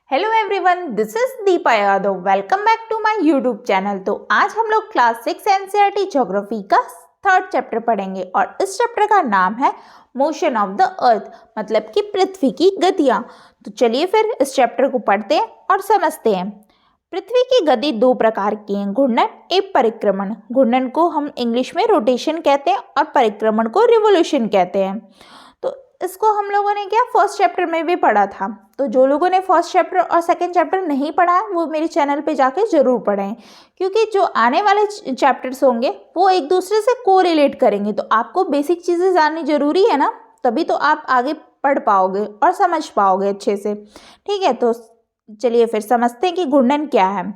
Hello everyone, this is Deepa Yadav. Welcome back to my YouTube channel. तो आज हम लोग क्लास 6 एनसीईआरटी ज्योग्राफी का थर्ड चैप्टर पढ़ेंगे और इस चैप्टर का नाम है मोशन ऑफ द अर्थ, मतलब कि पृथ्वी की गतियां। तो चलिए फिर इस चैप्टर को पढ़ते हैं और समझते हैं। पृथ्वी की गति दो प्रकार की है, घूर्णन एवं परिक्रमण। घूर्णन को हम इंग्लिश में रोटेशन कहते हैं और परिक्रमण को रिवोल्यूशन कहते हैं। तो इसको हम लोगों ने क्या फर्स्ट चैप्टर में भी पढ़ा था। तो जो लोगों ने फर्स्ट चैप्टर और सेकंड चैप्टर नहीं पढ़ा है वो मेरे चैनल पे जाके ज़रूर पढ़ें, क्योंकि जो आने वाले चैप्टर्स होंगे वो एक दूसरे से कोरिलेट करेंगे। तो आपको बेसिक चीज़ें जाननी जरूरी है ना, तभी तो आप आगे पढ़ पाओगे और समझ पाओगे अच्छे से। ठीक है, तो चलिए फिर समझते हैं कि घूर्णन क्या है।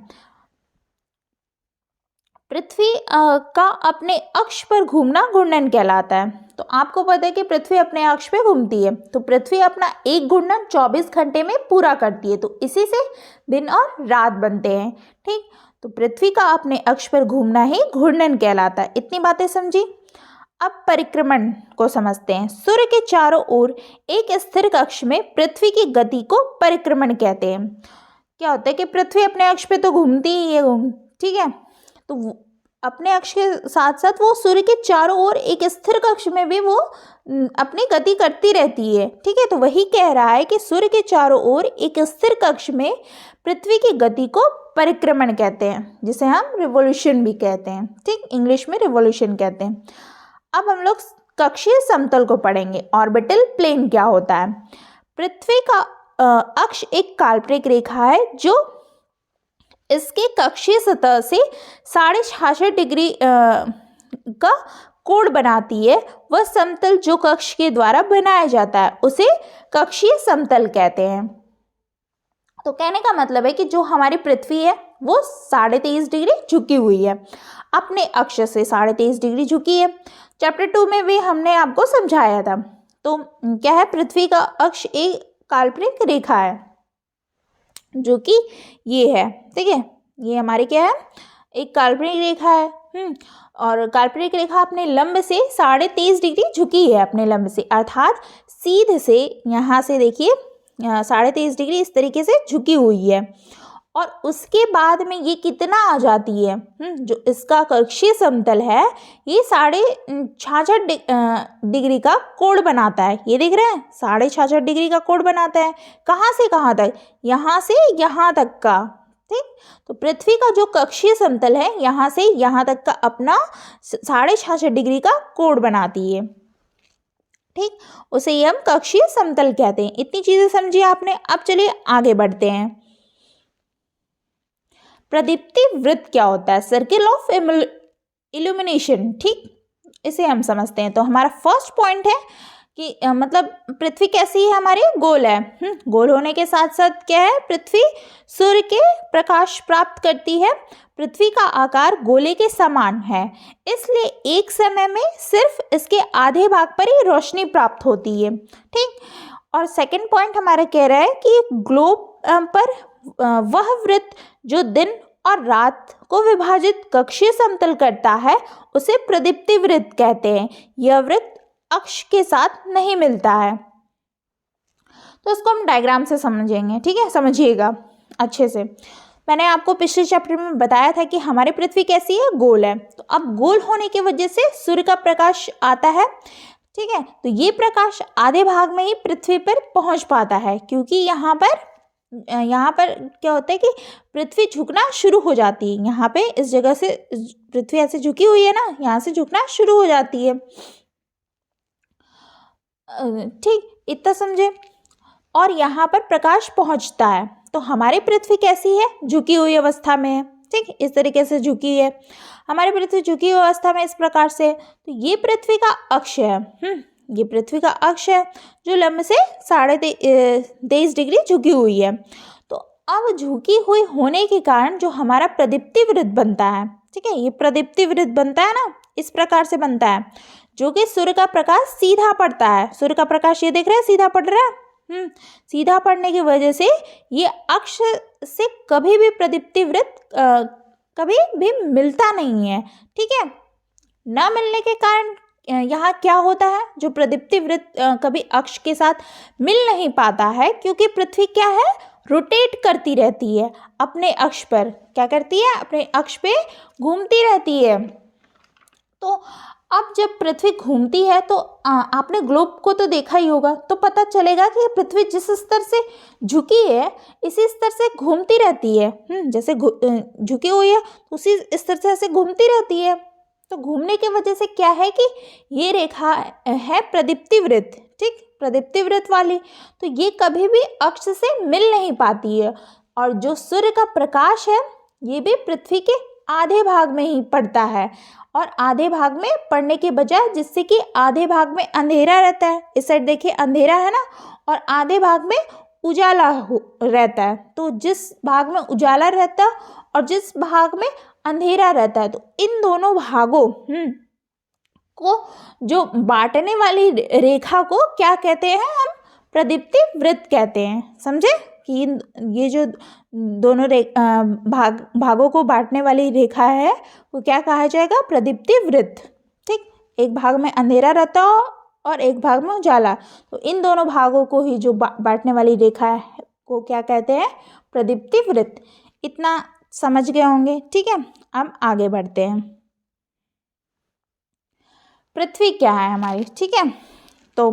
पृथ्वी का अपने अक्ष पर घूमना घूर्णन कहलाता है। तो आपको पता है कि पृथ्वी अपने अक्ष पे घूमती है, तो पृथ्वी अपना एक घूर्णन 24 घंटे में पूरा करती है। तो इसी से दिन और रात बनते हैं। ठीक, तो पृथ्वी का अपने अक्ष पर घूमना ही घूर्णन कहलाता है। इतनी बातें समझी। अब परिक्रमण को समझते हैं। सूर्य के चारों ओर एक स्थिर कक्ष में पृथ्वी की गति को परिक्रमण कहते हैं। क्या होता है कि पृथ्वी अपने अक्ष पे तो घूमती ही है, ठीक है, तो अपने अक्ष के साथ साथ वो सूर्य के चारों ओर एक स्थिर कक्ष में भी वो अपनी गति करती रहती है। ठीक है, तो वही कह रहा है कि सूर्य के चारों ओर एक स्थिर कक्ष में पृथ्वी की गति को परिक्रमण कहते हैं, जिसे हम रिवोल्यूशन भी कहते हैं। ठीक, इंग्लिश में रिवोल्यूशन कहते हैं। अब हम लोग कक्षीय समतल को पढ़ेंगे। ऑर्बिटल प्लेन क्या होता है। पृथ्वी का अक्ष एक काल्पनिक रेखा है जो इसके कक्षीय सतह से 66.5 डिग्री का कोण बनाती है। वह समतल जो कक्ष के द्वारा बनाया जाता है उसे कक्षीय समतल कहते हैं। तो कहने का मतलब है कि जो हमारी पृथ्वी है वो 23.5 डिग्री झुकी हुई है, अपने अक्ष से 23.5 डिग्री झुकी है। चैप्टर 2 में भी हमने आपको समझाया था। तो क्या है, पृथ्वी का अक्ष एक काल्पनिक रेखा है जो कि ये है। ठीक है, ये हमारी क्या है, एक काल्पनिक रेखा है। और काल्पनिक रेखा अपने लंब से 23.5 डिग्री झुकी है, अपने लंब से, अर्थात सीधे से यहाँ से देखिए 23.5 डिग्री इस तरीके से झुकी हुई है। और उसके बाद में ये कितना आ जाती है, जो इसका कक्षीय समतल है ये 66.5 डिग्री का कोण बनाता है। ये देख रहे हैं, 66.5 डिग्री का कोण बनाता है। कहाँ से कहाँ तक, यहाँ से यहाँ तक का। ठीक, तो पृथ्वी का जो कक्षीय समतल है यहाँ से यहाँ तक का अपना 66.5 डिग्री का कोण बनाती है। ठीक, उसे ही हम कक्षीय समतल कहते हैं। इतनी चीजें समझी आपने। अब चलिए आगे बढ़ते हैं। प्रदीप्ति वृत्त क्या होता है। Circle of illumination. ठीक, इसे हम समझते हैं। तो हमारा फर्स्ट पॉइंट है कि मतलब पृथ्वी कैसी है, हमारी गोल है। गोल होने के साथ साथ क्या है, पृथ्वी सूर्य के प्रकाश प्राप्त करती है। पृथ्वी का आकार गोले के समान है, इसलिए एक समय में सिर्फ इसके आधे भाग पर ही रोशनी प्राप्त होती है। ठीक, और सेकंड पॉइंट हमारा कह रहा है कि ग्लोब पर वह वृत्त जो दिन और रात को विभाजित कक्षीय समतल करता है उसे प्रदीप्ति वृत्त कहते हैं। यह वृत्त अक्ष के साथ नहीं मिलता है। तो इसको हम डायग्राम से समझेंगे। ठीक है, समझिएगा अच्छे से। मैंने आपको पिछले चैप्टर में बताया था कि हमारी पृथ्वी कैसी है, गोल है। तो अब गोल होने की वजह से सूर्य का प्रकाश आता है। ठीक है, तो ये प्रकाश आधे भाग में ही पृथ्वी पर पहुंच पाता है, क्योंकि यहाँ पर क्या होता है कि पृथ्वी झुकना शुरू हो जाती है। यहाँ पे इस जगह से पृथ्वी ऐसे झुकी हुई है ना, यहाँ से झुकना शुरू हो जाती है। ठीक, इतना समझे। और यहाँ पर प्रकाश पहुँचता है। तो हमारी पृथ्वी कैसी है, झुकी हुई अवस्था में है। ठीक, इस तरीके से झुकी है हमारी पृथ्वी, झुकी हुई अवस्था में इस प्रकार से। तो ये पृथ्वी का अक्ष है। ये पृथ्वी का अक्ष है जो लंब से 23.5 डिग्री झुकी हुई है। तो अब झुकी हुई होने के कारण जो हमारा प्रदीप्ति वृत्त बनता है, ठीक है, ये प्रदीप्ति वृत्त बनता है ना, इस प्रकार से बनता है, जो कि सूर्य का प्रकाश सीधा पड़ता है। सूर्य का प्रकाश ये देख रहे हैं सीधा पड़ रहा है। सीधा पड़ने की वजह से ये अक्ष से कभी भी प्रदीप्ति वृत्त कभी भी मिलता नहीं है। ठीक है, न मिलने के कारण यहाँ क्या होता है, जो प्रदीप्ति वृत्त कभी अक्ष के साथ मिल नहीं पाता है, क्योंकि पृथ्वी क्या है, रोटेट करती रहती है अपने अक्ष पर। क्या करती है? अपने अक्ष पे घूमती रहती है। तो अब जब पृथ्वी घूमती है तो आपने ग्लोब को तो देखा ही होगा, तो पता चलेगा कि पृथ्वी जिस स्तर से झुकी है इसी स्तर से घूमती रहती है। जैसे झुकी हुई है उसी स्तर से ऐसे घूमती रहती है। तो घूमने की वजह से क्या है कि ये रेखा है प्रदीप्ति वृत्त, ठीक, प्रदीप्ति वृत्त वाली। तो ये कभी भी अक्ष से मिल नहीं पाती है। और जो सूर्य का प्रकाश है ये भी पृथ्वी के आधे भाग में ही पड़ता है, और आधे भाग में पड़ने के बजाय, जिससे कि आधे भाग में अंधेरा रहता है, इस साइड देखिए अंधेरा है ना, और आधे भाग में उजाला रहता है। तो जिस भाग में उजाला रहता है और जिस भाग में अंधेरा रहता है, तो इन दोनों भागों को जो बांटने वाली रेखा को क्या कहते हैं? हम प्रदीप्ति वृत्त कहते हैं। समझे कि ये जो दोनों भागों को बांटने वाली रेखा है वो क्या कहा जाएगा? प्रदीप्ति वृत्त, ठीक। एक भाग में अंधेरा रहता हो और एक भाग में उजाला, तो इन दोनों भागों को ही जो बांटने वाली रेखा है को क्या कहते हैं? प्रदीप्ति वृत्त। इतना समझ गए होंगे, ठीक है। अब आगे बढ़ते हैं। पृथ्वी क्या है हमारी, ठीक है। तो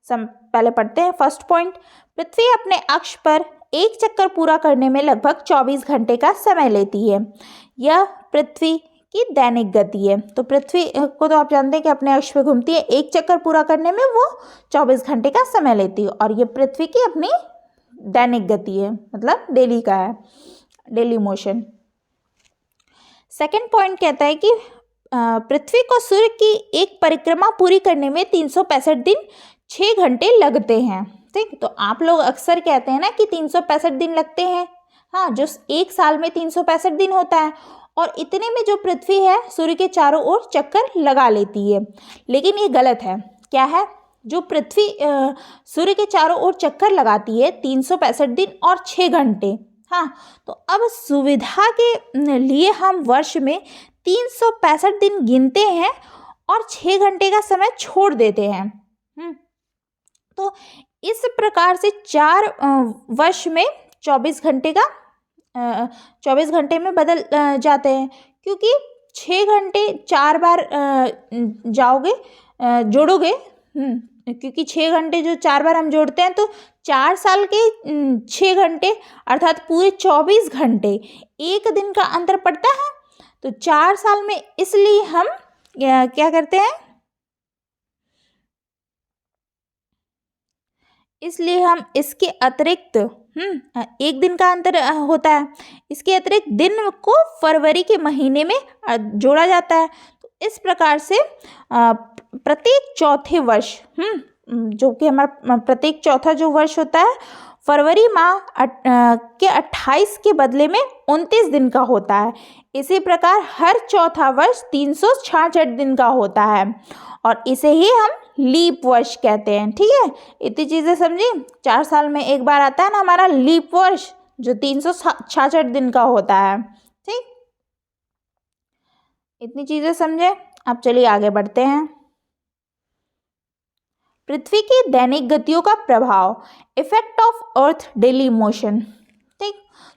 पहले पढ़ते हैं फर्स्ट पॉइंट। पृथ्वी अपने अक्ष पर एक चक्कर पूरा करने में लगभग 24 घंटे का समय लेती है। यह पृथ्वी की दैनिक गति है। तो पृथ्वी को तो आप जानते हैं कि अपने अक्ष पे घूमती है, एक चक्कर पूरा करने में वो 24 घंटे का समय लेती है, और ये पृथ्वी की अपनी दैनिक गति है, मतलब डेली का है, डेली मोशन। सेकेंड पॉइंट कहता है कि पृथ्वी को सूर्य की एक परिक्रमा पूरी करने में 365 दिन 6 घंटे लगते हैं, ठीक। तो आप लोग अक्सर कहते हैं ना कि 365 दिन लगते हैं, हाँ, जो एक साल में 365 दिन होता है, और इतने में जो पृथ्वी है सूर्य के चारों ओर चक्कर लगा लेती है। लेकिन ये गलत है। क्या है? जो पृथ्वी सूर्य के चारों ओर चक्कर लगाती है 365 दिन और 6 घंटे, हाँ। तो अब सुविधा के लिए हम वर्ष में 365 दिन गिनते हैं और 6 घंटे का समय छोड़ देते हैं। तो इस प्रकार से 4 वर्ष में 24 घंटे का 24 घंटे में बदल जाते हैं, क्योंकि 6 घंटे 4 बार जाओगे जोड़ोगे, क्योंकि 6 घंटे जो 4 बार हम जोड़ते हैं तो 4 साल के 6 घंटे अर्थात पूरे 24 घंटे एक दिन का अंतर पड़ता है। तो 4 साल में इसलिए हम क्या करते हैं, इसलिए हम इसके अतिरिक्त एक दिन का अंतर होता है, इसके अतिरिक्त दिन को फरवरी के महीने में जोड़ा जाता है। तो इस प्रकार से प्रत्येक चौथे वर्ष जो कि हमारा प्रत्येक चौथा जो वर्ष होता है फरवरी माह के 28 के बदले में 29 दिन का होता है। इसी प्रकार हर चौथा वर्ष 366 दिन का होता है, और इसे ही हम लीप वर्ष कहते हैं, ठीक है। इतनी चीज़ें समझी। 4 साल में एक बार आता है ना हमारा लीप वर्ष, जो 366 दिन का होता है, ठीक। इतनी चीज़ें समझे। अब चलिए आगे बढ़ते हैं। पृथ्वी की दैनिक गतियों का प्रभाव, effect of earth daily motion, ठीक।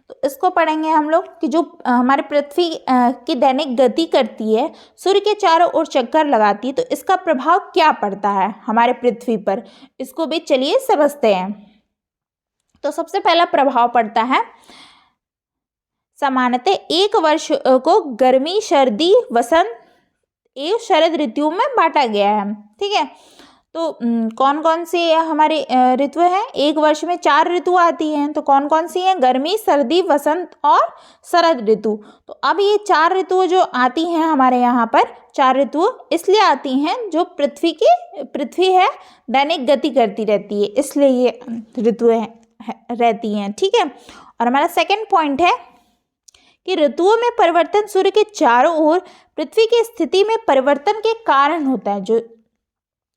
तो इसको पढ़ेंगे हम लोग कि जो हमारे पृथ्वी की दैनिक गति करती है, सूर्य के चारों ओर चक्कर लगाती है, तो इसका प्रभाव क्या पड़ता है हमारे पृथ्वी पर, इसको भी चलिए समझते हैं। तो सबसे पहला प्रभाव पड़ता है, सामान्यतः एक वर्ष को गर्मी, सर्दी, वसंत एवं शरद ऋतुओं में बांटा गया है, ठीक है। तो कौन कौन सी हमारे ऋतु हैं? एक वर्ष में 4 ऋतु आती हैं, तो कौन कौन सी हैं? गर्मी, सर्दी, वसंत और शरद ऋतु। तो अब ये 4 ऋतु जो आती हैं हमारे यहाँ पर, 4 ऋतु इसलिए आती हैं जो पृथ्वी है दैनिक गति करती रहती है, इसलिए ये ऋतुएं रहती हैं, ठीक है। और हमारा सेकंड पॉइंट है कि ऋतुओं में परिवर्तन सूर्य के चारों ओर पृथ्वी की स्थिति में परिवर्तन के कारण होता है। जो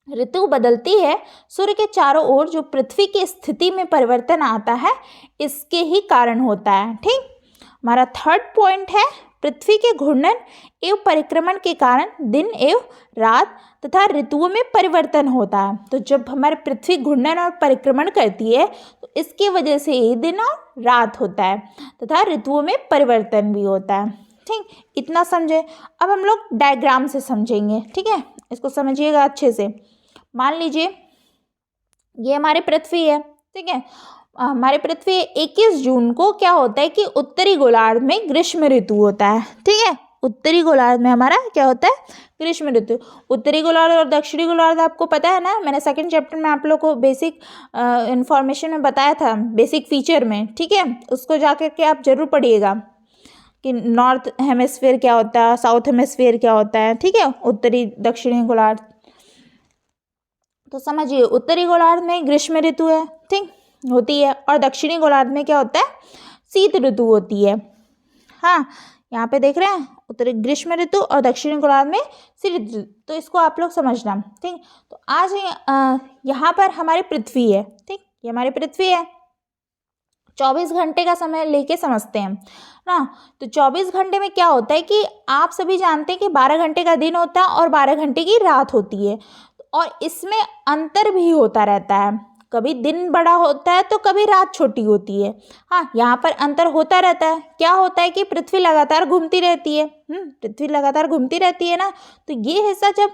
ऋतु बदलती है सूर्य के चारों ओर जो पृथ्वी की स्थिति में परिवर्तन आता है, इसके ही कारण होता है, ठीक। हमारा थर्ड पॉइंट है पृथ्वी के घूर्णन एवं परिक्रमण के कारण दिन एवं रात तथा ऋतुओं में परिवर्तन होता है। तो जब हमारी पृथ्वी घूर्णन और परिक्रमण करती है तो इसकी वजह से ही दिन और रात होता है तथा ऋतुओं में परिवर्तन भी होता है। ठीक, इतना समझे। अब हम लोग डायग्राम से समझेंगे। ठीक है, इसको समझिएगा अच्छे से। मान लीजिए ये हमारी पृथ्वी है। ठीक है, हमारी पृथ्वी 21 जून को क्या होता है कि उत्तरी गोलार्ध में ग्रीष्म ऋतु होता है। ठीक है, उत्तरी गोलार्ध में हमारा क्या होता है, ग्रीष्म ऋतु। उत्तरी गोलार्ध और दक्षिणी गोलार्ध आपको पता है ना, मैंने सेकंड चैप्टर में आप लोग को बेसिक इंफॉर्मेशन में बताया था, बेसिक फीचर में। ठीक है, उसको जाकर के आप जरूर पढ़िएगा कि नॉर्थ हेमिस्फीयर क्या होता है, साउथ हेमिस्फीयर क्या होता है। ठीक है, उत्तरी दक्षिणी गोलार्ध। तो समझिए, उत्तरी गोलार्ध में ग्रीष्म ऋतु है, ठीक होती है, और दक्षिणी गोलार्ध में क्या होता है, शीत ऋतु होती है। हाँ, यहाँ पे देख रहे हैं, उत्तरी ग्रीष्म ऋतु और दक्षिणी गोलार्ध में शीत ऋतु। तो इसको आप लोग समझना। ठीक, तो आज यहाँ पर हमारी पृथ्वी है। ठीक, ये हमारी पृथ्वी है। 24 घंटे का समय लेके समझते हैं ना। तो 24 घंटे में क्या होता है कि आप सभी जानते हैं कि 12 घंटे का दिन होता है और 12 घंटे की रात होती है, और इसमें अंतर भी होता रहता है। कभी दिन बड़ा होता है तो कभी रात छोटी होती है। हाँ, यहाँ पर अंतर होता रहता है। क्या होता है कि पृथ्वी लगातार घूमती रहती है। पृथ्वी लगातार घूमती रहती है ना, तो ये हिस्सा जब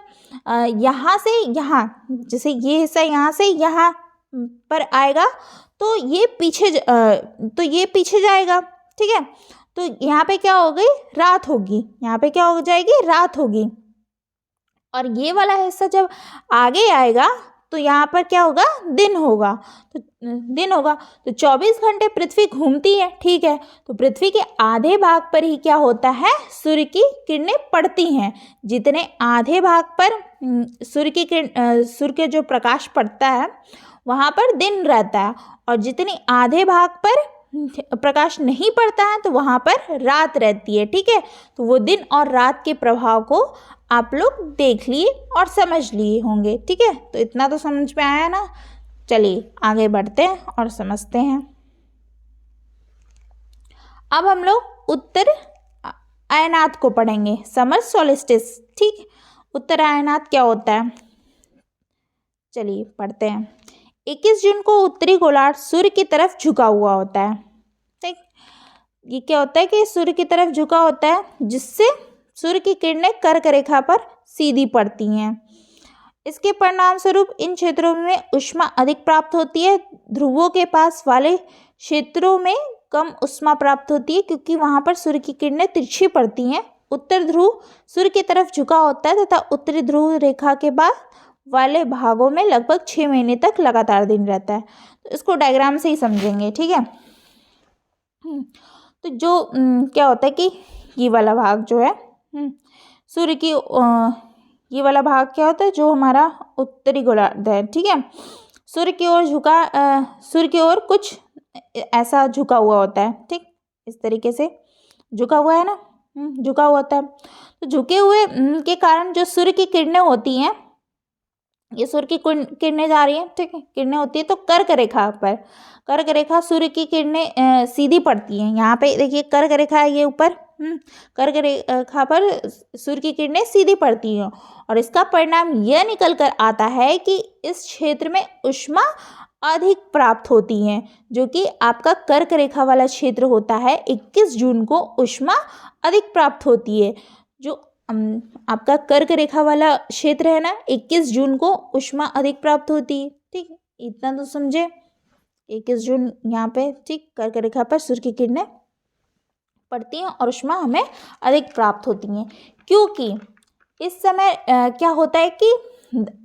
यहाँ से यहाँ, जैसे ये हिस्सा यहाँ से यहाँ पर आएगा तो ये पीछे जाएगा। ठीक है, तो यहाँ पे क्या हो गई, रात होगी। यहाँ पे क्या हो जाएगी, रात होगी। और ये वाला हिस्सा जब आगे आएगा तो यहाँ पर क्या होगा, दिन होगा। तो 24 घंटे पृथ्वी घूमती है। ठीक है, तो पृथ्वी के आधे भाग पर ही क्या होता है, सूर्य की किरणें पड़ती हैं। जितने आधे भाग पर सूर्य के जो प्रकाश पड़ता है वहाँ पर दिन रहता है, और जितने आधे भाग पर प्रकाश नहीं पड़ता है तो वहाँ पर रात रहती है। ठीक है, तो वो दिन और रात के प्रभाव को आप लोग देख लिए और समझ लिए होंगे। ठीक है, तो इतना तो समझ में आया ना। चलिए आगे बढ़ते हैं और समझते हैं। अब हम लोग उत्तर अयनात को पढ़ेंगे, समर सोलिस्टिस। ठीक, उत्तर अयनात क्या होता है, चलिए पढ़ते हैं। 21 जून को उत्तरी गोलार्ध सूर्य की तरफ झुका हुआ होता है। ठीक, ये क्या होता है कि सूर्य की तरफ झुका होता है, जिससे सूर्य की किरणें कर्क रेखा पर सीधी पड़ती हैं। इसके परिणाम स्वरूप इन क्षेत्रों में ऊष्मा अधिक प्राप्त होती है। ध्रुवों के पास वाले क्षेत्रों में कम ऊष्मा प्राप्त होती है, क्योंकि वहां पर सूर्य की किरणें तिरछी पड़ती हैं। उत्तर ध्रुव सूर्य की तरफ झुका होता है तथा उत्तरी ध्रुव रेखा के बाद वाले भागों में लगभग 6 महीने तक लगातार दिन रहता है। तो इसको डायग्राम से ही समझेंगे। ठीक है, तो जो क्या होता है कि ये वाला भाग जो है सूर्य की ये वाला भाग क्या होता है, जो हमारा उत्तरी गोलार्ध है। ठीक है, सूर्य की ओर कुछ ऐसा झुका हुआ होता है। ठीक, इस तरीके से झुका हुआ है ना, झुका हुआ होता है। तो झुके हुए के कारण जो सूर्य की किरणें होती हैं, ये सूर्य की किरणें जा रही हैं। ठीक है, किरणें होती है तो कर्क रेखा सूर्य की किरणें सीधी पड़ती हैं। यहाँ पे देखिए कर्क रेखा है, ये ऊपर कर्क रेखा पर सूर्य की किरणें सीधी पड़ती हैं, और इसका परिणाम यह निकल कर आता है कि इस क्षेत्र में ऊष्मा अधिक प्राप्त होती हैं, जो कि आपका कर्क रेखा वाला क्षेत्र होता है। 21 जून को ऊष्मा अधिक प्राप्त होती है। जो आपका कर्क रेखा वाला क्षेत्र है ना, 21 जून को ऊष्मा अधिक प्राप्त होती है। ठीक, इतना तो समझे। 21 जून यहाँ पे ठीक कर्क रेखा पर सूर्य की किरणें पड़ती हैं और ऊष्मा हमें अधिक प्राप्त होती हैं, क्योंकि इस समय क्या होता है कि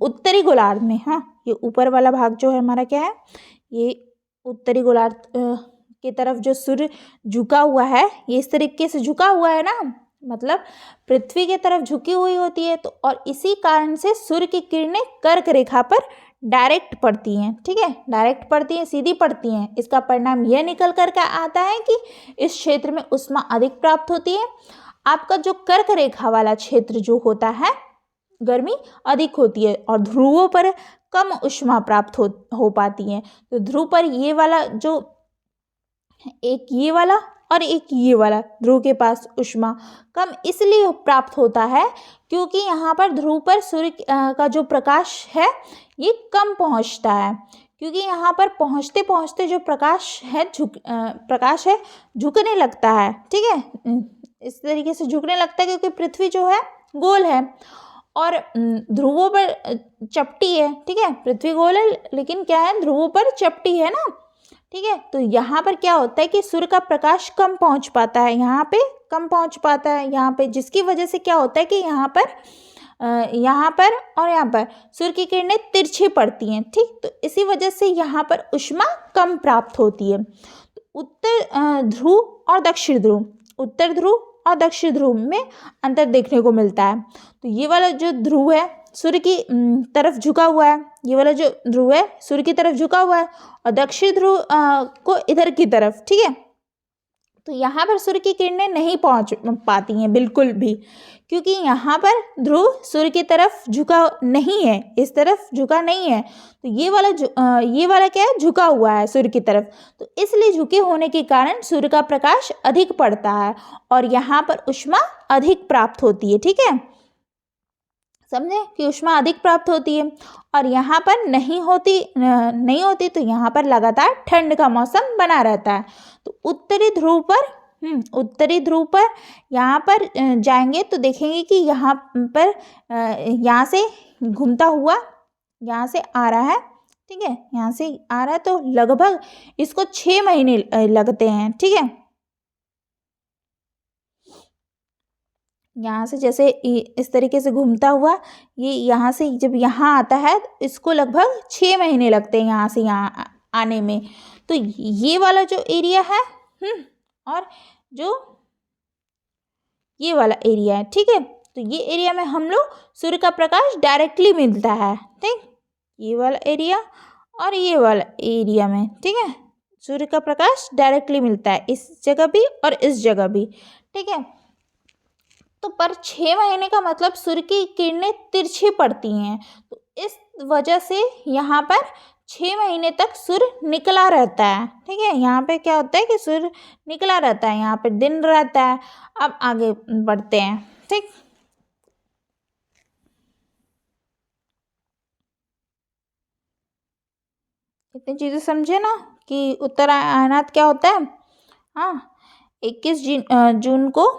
उत्तरी गोलार्ध में, हाँ ये ऊपर वाला भाग जो है हमारा क्या है, ये उत्तरी गोलार्ध की तरफ जो सूर्य झुका हुआ है, ये इस तरीके से झुका हुआ है ना, मतलब पृथ्वी की तरफ झुकी हुई होती है। तो और इसी कारण से सूर्य की किरणें कर्क रेखा पर डायरेक्ट पड़ती हैं। ठीक है, डायरेक्ट पड़ती हैं, सीधी पड़ती हैं। इसका परिणाम यह निकल करके आता है कि इस क्षेत्र में ऊष्मा अधिक प्राप्त होती है। आपका जो कर्क रेखा वाला क्षेत्र जो होता है, गर्मी अधिक होती है, और ध्रुवों पर कम ऊष्मा प्राप्त हो पाती है। तो ध्रुव पर ये वाला जो एक ये वाला और एक ये वाला ध्रुव के पास ऊष्मा कम इसलिए प्राप्त होता है क्योंकि यहाँ पर ध्रुव पर सूर्य का जो प्रकाश है ये कम पहुँचता है, क्योंकि यहाँ पर पहुँचते पहुँचते जो प्रकाश है झुकने लगता है। ठीक है, इस तरीके से झुकने लगता है क्योंकि पृथ्वी जो है गोल है और ध्रुवों पर चपटी है। ठीक है, पृथ्वी गोल है लेकिन क्या है, ध्रुवों पर चपटी है ना। ठीक है, तो यहाँ पर क्या होता है कि सूर्य का प्रकाश कम पहुँच पाता है, यहाँ पे कम पहुँच पाता है यहाँ पे, जिसकी वजह से क्या होता है कि यहाँ पर और यहाँ पर सूर्य की किरणें तिरछी पड़ती हैं। ठीक, तो इसी वजह से यहाँ पर ऊष्मा कम प्राप्त होती है। उत्तर ध्रुव और दक्षिण ध्रुव, उत्तर ध्रुव और दक्षिण ध्रुव में अंतर देखने को मिलता है। तो ये वाला जो ध्रुव है सूर्य की तरफ झुका हुआ है, ये वाला जो ध्रुव है सूर्य की तरफ झुका हुआ है और दक्षिण ध्रुव को इधर की तरफ। ठीक है, तो यहाँ पर सूर्य की किरणें नहीं पहुँच पाती हैं बिल्कुल भी, क्योंकि यहाँ पर ध्रुव सूर्य की तरफ झुका नहीं है, इस तरफ झुका नहीं है। तो ये वाला क्या है, झुका हुआ है सूर्य की तरफ, तो इसलिए झुके होने के कारण सूर्य का प्रकाश अधिक पड़ता है और यहाँ पर ऊष्मा अधिक प्राप्त होती है। ठीक है, समझे कि ऊष्मा अधिक प्राप्त होती है और यहाँ पर नहीं होती तो यहाँ पर लगातार ठंड का मौसम बना रहता है। तो उत्तरी ध्रुव पर यहाँ पर जाएंगे तो देखेंगे कि यहाँ पर यहाँ से घूमता हुआ यहाँ से आ रहा है। ठीक है, यहाँ से आ रहा है तो लगभग इसको 6 महीने लगते हैं। ठीक है, यहाँ से जैसे इस तरीके से घूमता हुआ ये यहाँ से जब यहाँ आता है तो इसको लगभग 6 महीने लगते हैं यहाँ से यहाँ आने में। तो ये वाला जो एरिया है और जो ये वाला एरिया है, ठीक है, तो ये एरिया में हम लोग सूर्य का प्रकाश डायरेक्टली मिलता है। ठीक, ये वाला एरिया और ये वाला एरिया में, ठीक है, सूर्य का प्रकाश डायरेक्टली मिलता है इस जगह भी और इस जगह भी। ठीक है, तो पर 6 महीने का मतलब सूर्य की किरणें तिरछी पड़ती हैं, तो इस वजह से यहाँ पर 6 महीने तक सूर्य निकला रहता है। ठीक है, यहाँ पे क्या होता है कि सूर्य निकला रहता है, यहाँ पे दिन रहता है। अब आगे बढ़ते हैं। ठीक, इतनी चीज़ें समझे ना कि उत्तरायणात क्या होता है। हाँ, 21 जून को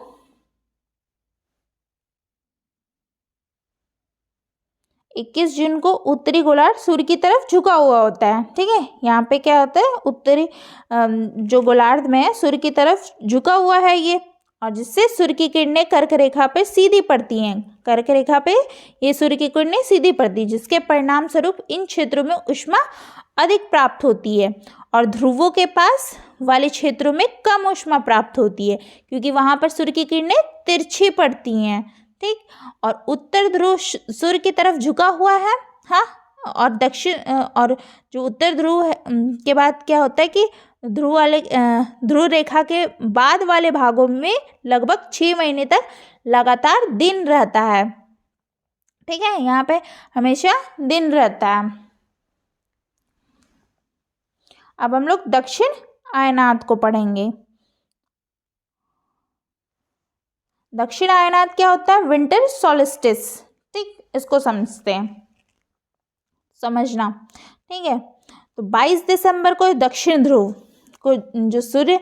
21 जून को उत्तरी गोलार्ध सूर्य की तरफ झुका हुआ होता है। ठीक है, यहाँ पे क्या होता है, उत्तरी जो गोलार्ध में है सूर्य की तरफ झुका हुआ है ये, और जिससे सूर्य की किरणें कर्क रेखा पे सीधी पड़ती हैं। कर्क रेखा पे ये सूर्य की किरणें सीधी पड़ती है, जिसके परिणाम स्वरूप इन क्षेत्रों में ऊष्मा अधिक प्राप्त होती है और ध्रुवों के पास वाले क्षेत्रों में कम ऊष्मा प्राप्त होती है, क्योंकि वहाँ पर सूर्य की किरणें तिरछी पड़ती हैं। ठीक, और उत्तर ध्रुव सूर्य की तरफ झुका हुआ है। हाँ, और दक्षिण और जो उत्तर ध्रुव है के बाद क्या होता है कि ध्रुव रेखा के बाद वाले भागों में लगभग 6 महीने तक लगातार दिन रहता है। ठीक है, यहाँ पे हमेशा दिन रहता है। अब हम लोग दक्षिण आयनात को पढ़ेंगे। दक्षिण आयनात क्या होता है, विंटर सॉलिस्टिस। ठीक, इसको समझते हैं, समझना। ठीक है, तो 22 दिसंबर को दक्षिण ध्रुव को जो सूर्य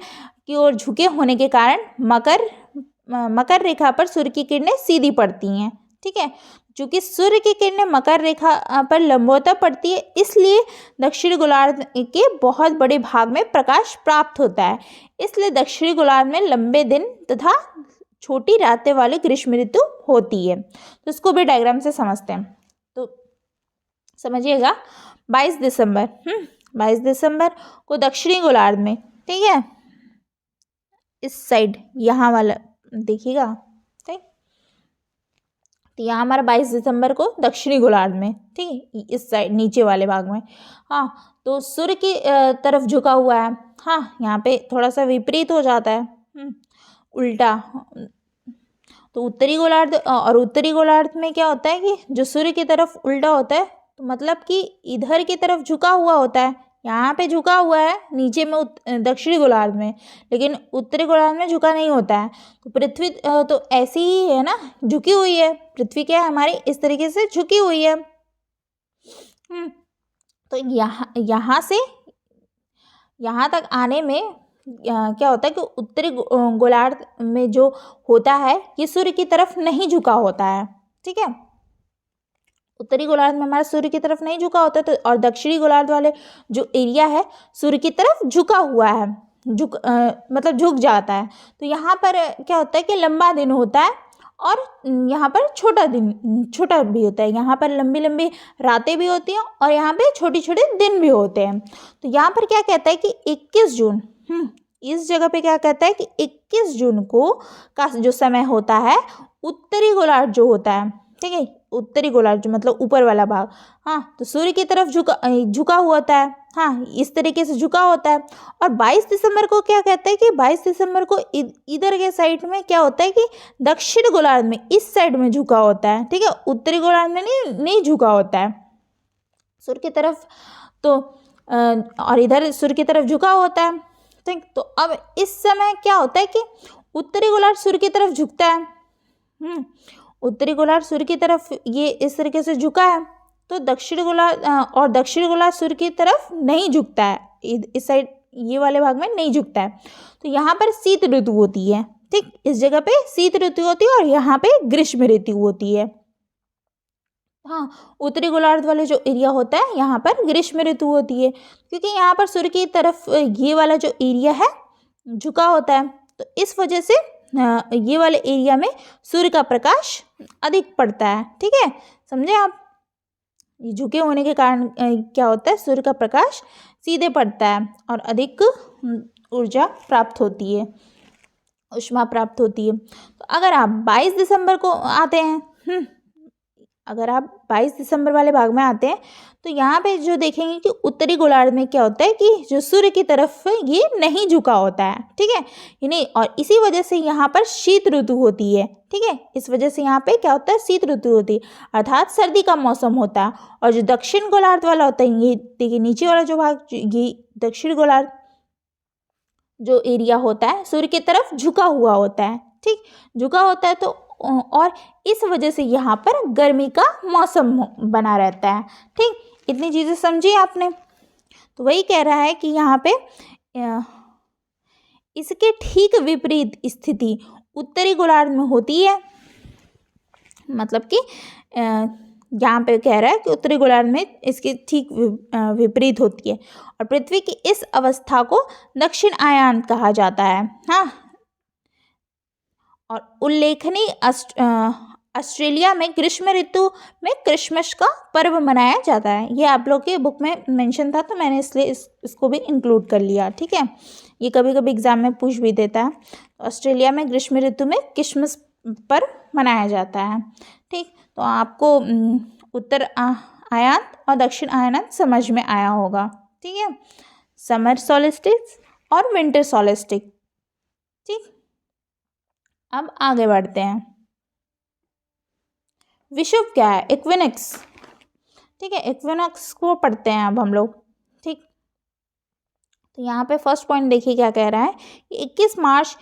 की ओर झुके होने के कारण मकर रेखा पर सूर्य की किरणें सीधी पड़ती हैं। ठीक है, चूंकि सूर्य की किरणें मकर रेखा पर लंबवत पड़ती है, इसलिए दक्षिणी गोलार्ध के बहुत बड़े भाग में प्रकाश प्राप्त होता है। इसलिए दक्षिणी गोलार्ध में लंबे दिन तथा छोटी रातें वाली ग्रीष्म ऋतु होती है। तो इसको भी डायग्राम से समझते हैं, तो समझिएगा। 22 दिसंबर को दक्षिणी गोलार्ध में, ठीक है, इस साइड यहाँ वाला देखिएगा। ठीक, तो यहाँ हमारा 22 दिसंबर को दक्षिणी गोलार्ध में, ठीक है, इस साइड नीचे वाले भाग में। हाँ, तो सूर्य की तरफ झुका हुआ है। हाँ, यहाँ पे थोड़ा सा विपरीत हो जाता है, उल्टा। तो उत्तरी गोलार्ध में क्या होता है कि जो सूर्य की तरफ उल्टा होता है, तो मतलब कि इधर की तरफ झुका हुआ होता है, यहाँ पे झुका हुआ है नीचे में दक्षिणी गोलार्ध में, लेकिन उत्तरी गोलार्ध में झुका नहीं होता है। तो पृथ्वी तो ऐसी ही है ना, झुकी हुई है। पृथ्वी क्या है हमारी, इस तरीके से झुकी हुई है। तो यहाँ से यहाँ तक आने में क्या होता है कि उत्तरी गोलार्ध में जो होता है ये सूर्य की तरफ नहीं झुका होता है। ठीक है, उत्तरी गोलार्ध में हमारा सूर्य की तरफ नहीं झुका होता है, तो और दक्षिणी गोलार्ध वाले जो एरिया है सूर्य की तरफ झुका हुआ है, मतलब झुक जाता है। तो यहाँ पर क्या होता है कि लंबा दिन होता है और यहाँ पर छोटा भी होता है। यहाँ पर लंबी लंबी रातें भी होती हैं और यहाँ पे छोटे छोटे दिन भी होते हैं। तो यहाँ पर क्या कहता है कि 21 जून, इस जगह पे क्या कहता है कि 21 जून को का जो समय होता है उत्तरी गोलार्ध जो होता है, ठीक है, उत्तरी गोलार्ध जो मतलब ऊपर वाला भाग, हाँ, तो सूर्य की तरफ झुका हुआ होता है। हाँ, इस तरीके से झुका होता है। और 22 दिसंबर को क्या कहता है कि 22 दिसंबर को इधर के साइड में क्या होता है कि दक्षिण गोलार्ध में इस साइड में झुका होता है। ठीक है, उत्तरी गोलार्ध में नहीं झुका होता है सूर्य की तरफ, तो और इधर सूर्य की तरफ झुका होता है। ठीक, तो अब इस समय क्या होता है कि उत्तरी गोलार्ध सूर्य की तरफ झुकता है। उत्तरी गोलार्ध सूर्य की तरफ ये इस तरीके से झुका है, तो दक्षिण गोलार्ध सूर्य की तरफ नहीं झुकता है, इस साइड ये वाले भाग में नहीं झुकता है। तो यहाँ पर शीत ऋतु होती है। ठीक, इस जगह पे शीत ऋतु होती है और यहाँ पे ग्रीष्म ऋतु होती है। हाँ, उत्तरी गोलार्ध वाले जो एरिया होता है यहाँ पर ग्रीष्म ऋतु होती है, क्योंकि यहाँ पर सूर्य की तरफ ये वाला जो एरिया है झुका होता है। तो इस वजह से ये वाले एरिया में सूर्य का प्रकाश अधिक पड़ता है। ठीक है, समझे आप, ये झुके होने के कारण क्या होता है, सूर्य का प्रकाश सीधे पड़ता है और अधिक ऊर्जा प्राप्त होती है, ऊष्मा प्राप्त होती है। तो अगर आप 22 दिसंबर को आते हैं, अगर आप 22 दिसंबर वाले भाग में आते हैं, तो यहाँ पे जो देखेंगे कि उत्तरी गोलार्ध में क्या होता है कि जो सूर्य की तरफ ये नहीं झुका होता है। ठीक है, ये नहीं, और इसी वजह से यहाँ पर शीत ऋतु होती है। ठीक है, इस वजह से यहाँ पे क्या होता है, शीत ऋतु होती है, अर्थात सर्दी का मौसम होता है। और जो दक्षिण गोलार्ध वाला होता है, ये देखिए नीचे वाला जो भाग, ये दक्षिण गोलार्ध जो एरिया होता है सूर्य की तरफ झुका हुआ होता है। ठीक, झुका होता है, तो और इस वजह से यहाँ पर गर्मी का मौसम बना रहता है। ठीक, इतनी चीज़ें समझी आपने। तो वही कह रहा है कि यहाँ पे इसके ठीक विपरीत स्थिति उत्तरी गोलार्ध में होती है, मतलब कि यहाँ पे कह रहा है कि उत्तरी गोलार्ध में इसकी ठीक विपरीत होती है। और पृथ्वी की इस अवस्था को दक्षिण आयान कहा जाता है। हाँ, और उल्लेखनीय ऑस्ट्रेलिया में ग्रीष्म ऋतु में क्रिसमस का पर्व मनाया जाता है। ये आप लोग के बुक में मेंशन था, तो मैंने इसलिए इसको भी इंक्लूड कर लिया। ठीक है, ये कभी कभी एग्जाम में पूछ भी देता है। ऑस्ट्रेलिया में ग्रीष्म ऋतु में क्रिसमस पर्व मनाया जाता है। ठीक, तो आपको उत्तर आयान और दक्षिण आयान समझ में आया होगा। ठीक है, समर सॉलिस्टिक्स और विंटर सॉलिस्टिक। ठीक, अब आगे बढ़ते हैं। विषुव क्या है, इक्विनोक्स। ठीक है, इक्विनोक्स को पढ़ते हैं अब हम लोग। ठीक, तो यहाँ पे फर्स्ट पॉइंट देखिए क्या कह रहा है कि 21 मार्च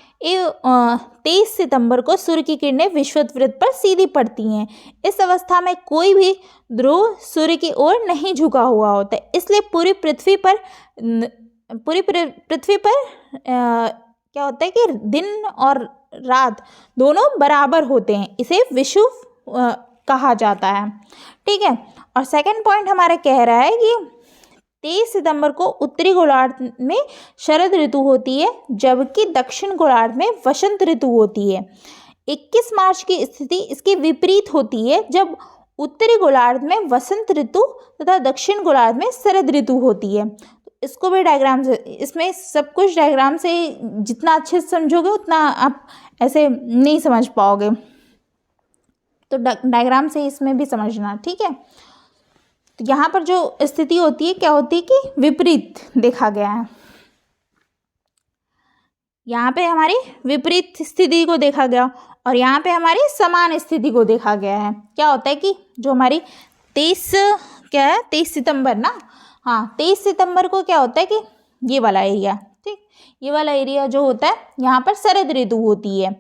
23 सितंबर को सूर्य की किरणें विषुवत वृत्त पर सीधी पड़ती हैं। इस अवस्था में कोई भी ध्रुव सूर्य की ओर नहीं झुका हुआ होता है, इसलिए पूरी पृथ्वी पर क्या होता है कि दिन और रात दोनों बराबर होते हैं, इसे विषुव कहा जाता है। ठीक है, और सेकंड पॉइंट हमारा कह रहा है कि 23 सितंबर को उत्तरी गोलार्ध में शरद ऋतु होती है, जबकि दक्षिण गोलार्ध में वसंत ऋतु होती है। 21 मार्च की स्थिति इसके विपरीत होती है, जब उत्तरी गोलार्ध में वसंत ऋतु तथा दक्षिण गोलार्ध में शरद ऋतु होती है। इसको भी डायग्राम से, इसमें सब कुछ डायग्राम से जितना अच्छे से समझोगे उतना आप ऐसे नहीं समझ पाओगे, तो डायग्राम से इसमें भी समझना। ठीक है, तो यहाँ पर जो स्थिति होती है क्या होती है कि विपरीत देखा गया है। यहाँ पे हमारी विपरीत स्थिति को देखा गया और यहाँ पे हमारी समान स्थिति को देखा गया है। क्या होता है कि जो हमारी 23 सितंबर ना, हाँ 23 सितंबर को क्या होता है कि ये वाला एरिया, ठीक, ये वाला एरिया जो होता है यहाँ पर शरद ऋतु होती है,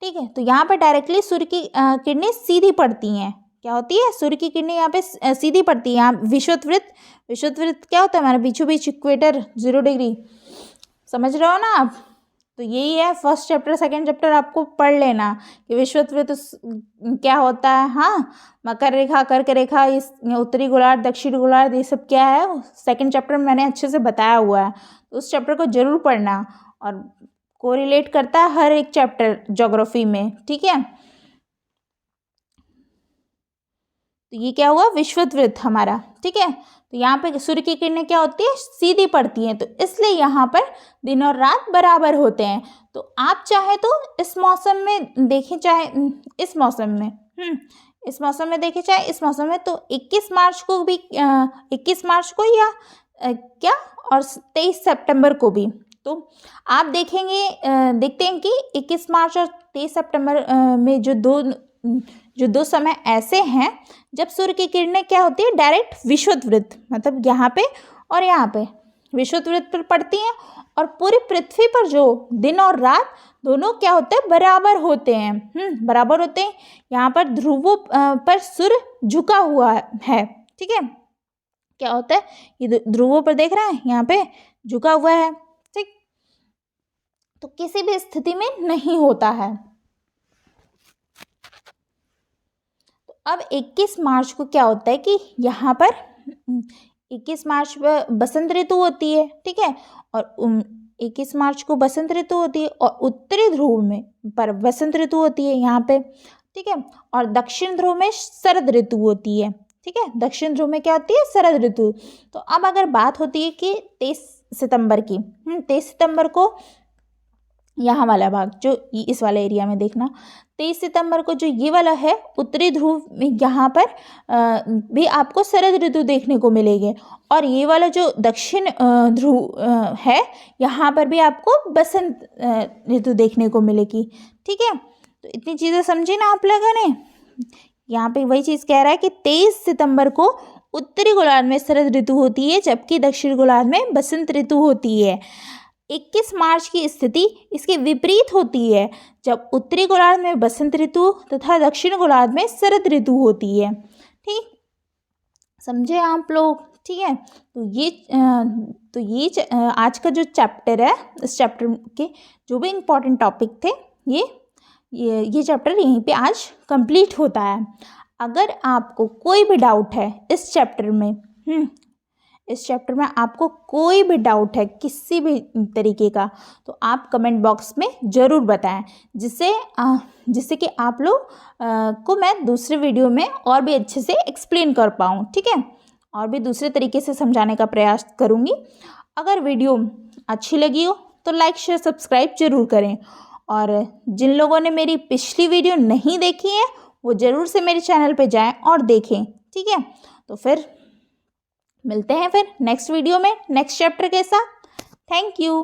ठीक है। तो यहाँ पर डायरेक्टली सूर्य की किरणें सीधी पड़ती हैं, क्या होती है, सूर्य की किरणें यहाँ पे सीधी पड़ती है। यहाँ विषुवत वृत्त क्या होता है हमारा, बीचों बीच इक्वेटर 0 डिग्री, समझ रहे हो ना आप। तो यही है फर्स्ट चैप्टर, सेकंड चैप्टर आपको पढ़ लेना कि विषुवत वृत्त क्या होता है। हाँ, मकर रेखा, कर्क रेखा, इस उत्तरी गोलार्ध, दक्षिणी गोलार्ध, ये सब क्या है सेकंड चैप्टर में मैंने अच्छे से बताया हुआ है, तो उस चैप्टर को जरूर पढ़ना। और कोरिलेट करता है हर एक चैप्टर ज्योग्राफी में, ठीक है। तो ये क्या हुआ, विषुवत वृत्त हमारा, ठीक है। तो यहाँ पे सूर्य की किरणें क्या होती है, सीधी पड़ती हैं, तो इसलिए यहाँ पर दिन और रात बराबर होते हैं। तो आप चाहे तो इस मौसम में देखें, चाहे इस मौसम में इस मौसम में देखें, चाहे इस मौसम में, तो 21 मार्च को भी 21 मार्च को या क्या, और 23 सितंबर को भी। तो आप देखेंगे, देखते हैं कि 21 मार्च और 23 सितंबर में जो दो समय ऐसे हैं जब सूर्य की किरणें क्या होती है, डायरेक्ट विषुवत वृत्त, मतलब यहाँ पे और यहाँ पे विषुवत वृत्त पर पड़ती हैं, और पूरी पृथ्वी पर जो दिन और रात दोनों क्या होते हैं, बराबर होते हैं, बराबर होते हैं। यहाँ पर ध्रुवों पर सूर्य झुका हुआ है, ठीक है। क्या होता है, ये ध्रुवों पर देख रहे हैं, यहाँ पे झुका हुआ है, ठीक। तो किसी भी स्थिति में नहीं होता है। अब 21 मार्च को क्या होता है कि यहाँ पर 21 मार्च पर बसंत ऋतु होती है, ठीक है। और 21 मार्च को बसंत ऋतु होती है, और उत्तरी ध्रुव में पर बसंत ऋतु होती है यहाँ पे, ठीक है। और दक्षिण ध्रुव में शरद ऋतु होती है, ठीक है। दक्षिण ध्रुव में क्या होती है, शरद ऋतु। तो अब अगर बात होती है कि 23 सितंबर की, 23 सितंबर को यहाँ वाला भाग जो इस वाले एरिया में देखना, 23 सितंबर को जो ये वाला है उत्तरी ध्रुव में, यहाँ पर भी आपको शरद ऋतु देखने को मिलेगी, और ये वाला जो दक्षिण ध्रुव है, यहाँ पर भी आपको बसंत ऋतु देखने को मिलेगी, ठीक है। तो इतनी चीज़ें समझी ना आप लोगों ने। यहाँ पे वही चीज़ कह रहा है कि 23 सितंबर को उत्तरी गोलार्ध में शरद ऋतु होती है, जबकि दक्षिण गोलार्ध में बसंत ऋतु होती है। 21 मार्च की स्थिति इसके विपरीत होती है, जब उत्तरी गोलार्ध में बसंत ऋतु तथा दक्षिण गोलार्ध में शरद ऋतु होती है, ठीक, समझे आप लोग, ठीक है। तो ये आज का जो चैप्टर है, इस चैप्टर के जो भी इम्पोर्टेंट टॉपिक थे, ये चैप्टर यहीं पे आज कंप्लीट होता है। अगर आपको कोई भी डाउट है इस चैप्टर में, इस चैप्टर में आपको कोई भी डाउट है किसी भी तरीके का, तो आप कमेंट बॉक्स में ज़रूर बताएं, जिससे कि आप लोग को मैं दूसरे वीडियो में और भी अच्छे से एक्सप्लेन कर पाऊँ, ठीक है, और भी दूसरे तरीके से समझाने का प्रयास करूँगी। अगर वीडियो अच्छी लगी हो तो लाइक शेयर सब्सक्राइब जरूर करें, और जिन लोगों ने मेरी पिछली वीडियो नहीं देखी है वो ज़रूर से मेरे चैनल पे जाएं और देखें, ठीक है। तो फिर मिलते हैं फिर नेक्स्ट वीडियो में नेक्स्ट चैप्टर के साथ। Thank you.